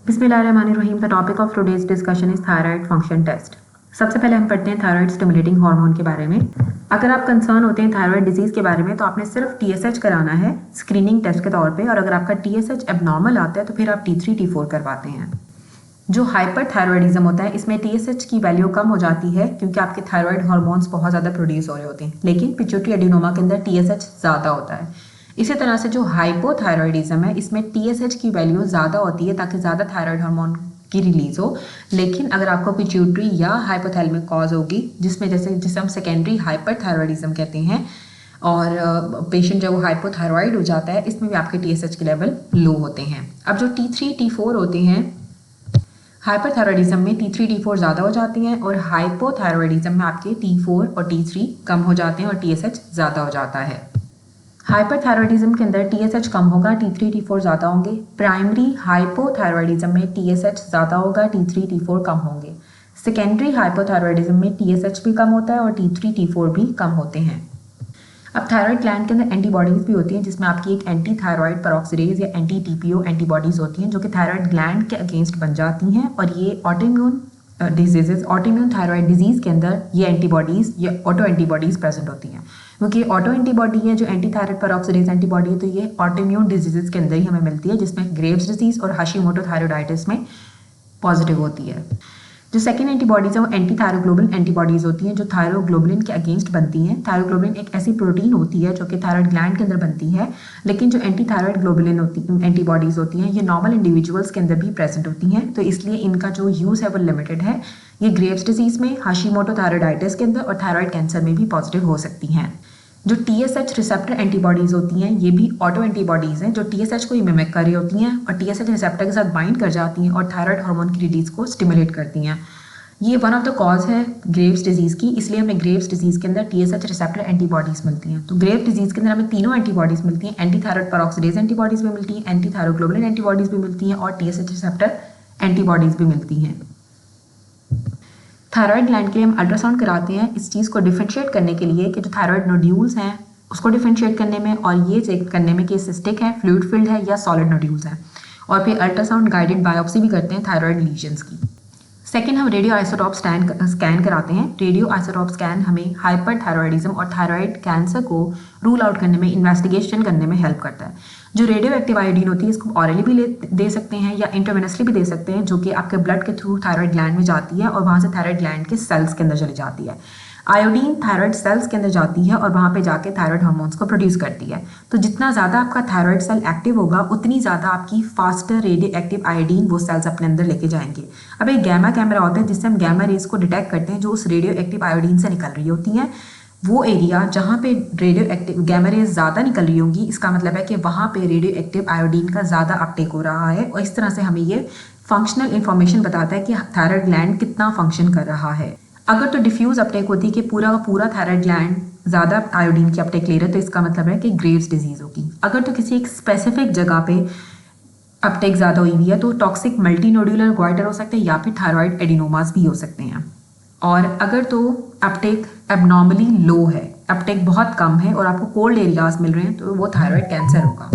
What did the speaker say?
बिस्मिल्लाहिर्रहमानिर्रहीम। The topic of today's discussion is thyroid function test. सबसे पहले हम पढ़ते हैं थायराइड स्टिमुलेटिंग हार्मोन के बारे में। अगर आप कंसर्न होते हैं थायराइड डिजीज़ के बारे में तो आपने सिर्फ टीएसएच कराना है स्क्रीनिंग टेस्ट के तौर पे, और अगर आपका टीएसएच एबनॉर्मल आता है तो फिर आप T3 T4 करवाते हैं। जो हाइपरथायरॉयडिज्म होता है इसमें टीएसएच की वैल्यू कम हो जाती है क्योंकि आपके थायराइड हार्मोन्स बहुत ज़्यादा प्रोड्यूस हो रहे होते हैं, लेकिन पिट्यूटरी एडिनोमा के अंदर टीएसएच ज़्यादा होता है। इसी तरह से जो हाइपोथायरॉयडिज्म है इसमें टीएसएच की वैल्यू ज़्यादा होती है ताकि ज़्यादा थायराइड हार्मोन की रिलीज हो। लेकिन अगर आपको पिट्यूटरी या हाइपोथैलेमिक कॉज होगी जिसमें जिसे हम सेकेंडरी हाइपरथायरॉयडिज्म कहते हैं, और पेशेंट जब वो हाइपोथायरॉइड हो जाता है इसमें भी आपके टीएसएच के लेवल लो होते हैं। अब जो T3 T4 होते हैं, हाइपरथायरॉयडिज्म में T3 T4 ज़्यादा हो जाती हैं और हाइपोथायरॉयडिज्म में आपके T4 और T3 कम हो जाते हैं और TSH ज़्यादा हो जाता है। हाइपरथायरॉयडिज्म के अंदर TSH कम होगा, T3 T4 ज़्यादा होंगे। प्राइमरी हाइपोथायरॉयडिज्म में TSH ज़्यादा होगा, T3 T4 कम होंगे। सेकेंडरी हाइपोथायरॉयडिज्म में TSH भी कम होता है और T3 T4 भी कम होते हैं। अब थायराइड ग्लैंड के अंदर एंटीबॉडीज़ भी होती हैं जिसमें आपकी एक एंटी थायराइड पेरोक्सिडेज या एंटी TPO एंटीबॉडीज़ होती हैं जो कि थायराइड ग्लैंड के अगेंस्ट बन जाती हैं, और ये autoimmune diseases, autoimmune thyroid disease के अंदर ये एंटीबॉडीज़ या ऑटो एंटीबॉडीज़ प्रेजेंट होती हैं। क्योंकि ऑटो एंटीबॉडी है जो एंटी थायराइड पेरोक्सिडेज एंटीबॉडी है, तो ये ऑटोइम्यून डिजीजेज के अंदर ही हमें मिलती है जिसमें ग्रेव्स डिजीज़ और हाशिमोटो थायराइडाइटिस में पॉजिटिव होती है। जो सेकेंड एंटीबॉडीज़ हैं वो एंटी थायरोग्लोबिन एंटीबॉडीज़ होती हैं जो थायरोग्लोबिन के अगेंस्ट बनती हैं। थायरोग्लोबिन एक ऐसी प्रोटीन होती है जो कि थायराइड ग्लैंड के अंदर बनती है, लेकिन जो एंटी थायराइड ग्लोबुलिन एंटीबॉडीज़ होती हैं ये नॉर्मल इंडिविजुअल्स के अंदर भी प्रेजेंट होती हैं, तो इसलिए इनका जो यूज़ है वो लिमिटेड है। ये ग्रेव्स डिजीज़ में, हाशिमोटो थायराइडाइटिस के अंदर और थायराइड कैंसर में भी पॉजिटिव हो सकती हैं। जो TSH रिसेप्टर एंटीबॉडीज़ होती हैं ये भी ऑटो एंटीबॉडीज़ हैं जो TSH को ही मिमिक कर रही होती हैं और TSH रिसेप्टर के साथ बाइंड कर जाती हैं और थायराइड हार्मोन की रिलीज को स्टिमुलेट करती हैं। ये वन ऑफ द कॉज है ग्रेव्स डिजीज़ की, इसलिए हमें ग्रेव्स डिजीज़ के अंदर TSH रिसेप्टर एंटीबॉडीज़ मिलती हैं। तो ग्रेव्स डिजीज़ के अंदर हमें तीनों एंटीबॉडीज़ मिलती हैं, एंटी थायराइड पेरोक्सिडेज एंटीबॉडीज़ भी मिलती हैं, एंटी थायरोग्लोबिन एंटीबॉडीज़ भी मिलती हैं और TSH रिसेप्टर एंटीबॉडीज़ भी मिलती हैं। थायराइड ग्लैंड के लिए हम अल्ट्रासाउंड कराते हैं इस चीज़ को डिफरेंशिएट करने के लिए कि जो थायराइड नोड्यूल्स हैं उसको डिफरेंशिएट करने में, और ये चेक करने में कि सिस्टिक है, फ्लूइड फिल्ड है या सॉलिड नोड्यूल्स हैं, और फिर अल्ट्रासाउंड गाइडेड बायोप्सी भी करते हैं थायराइड लीजन्स की। सेकेंड, हम रेडियो आइसोटॉप स्कैन कराते हैं। रेडियो आइसोटॉप स्कैन हमें हाइपरथायरॉयडिज्म और थायराइड कैंसर को रूल आउट करने में, इन्वेस्टिगेशन करने में हेल्प करता है। जो रेडियो एक्टिव आयोडीन होती है इसको ऑरली भी दे सकते हैं या इंट्रावेनसली भी दे सकते हैं, जो कि आपके ब्लड के थ्रू थायराइड ग्लैंड में जाती है और वहाँ से थायराइड ग्लैंड के सेल्स के अंदर चली जाती है। आयोडीन थायराइड सेल्स के अंदर जाती है और वहाँ पे जाके थायराइड हार्मोन्स को प्रोड्यूस करती है। तो जितना ज़्यादा आपका थायराइड सेल एक्टिव होगा उतनी ज़्यादा आपकी फास्टर रेडियो एक्टिव आयोडीन वो सेल्स अपने अंदर लेके जाएंगे। अब एक गैमा कैमरा होता है जिससे हम गैमा रेज को डिटेक्ट करते हैं जो उस रेडियो एक्टिव आयोडीन से निकल रही होती हैं। वो एरिया जहाँ पे रेडियो एक्टिव गैमा रेज ज़्यादा निकल रही होंगी, इसका मतलब है कि वहाँ पे रेडियो एक्टिव आयोडीन का ज़्यादा अपटेक हो रहा है, और इस तरह से हमें ये फंक्शनल इन्फॉर्मेशन बताता है कि थायराइड ग्लैंड कितना फंक्शन कर रहा है। अगर तो डिफ्यूज अपटेक होती है कि पूरा का पूरा थायराइड ग्लैंड ज़्यादा आयोडीन की अपटेक ले रहा है, तो इसका मतलब है कि ग्रेव्स डिजीज़ होगी। अगर तो किसी एक स्पेसिफिक जगह पे अपटेक ज़्यादा हुई हुई है तो टॉक्सिक मल्टीनोड्यूलर गॉइटर हो सकते हैं या फिर थायराइड एडिनोमास भी हो सकते हैं। और अगर तो अपटेक एबनॉर्मली लो है, अपटेक बहुत कम है और आपको कोल्ड एरियाज मिल रहे हैं, तो वो थायराइड कैंसर होगा।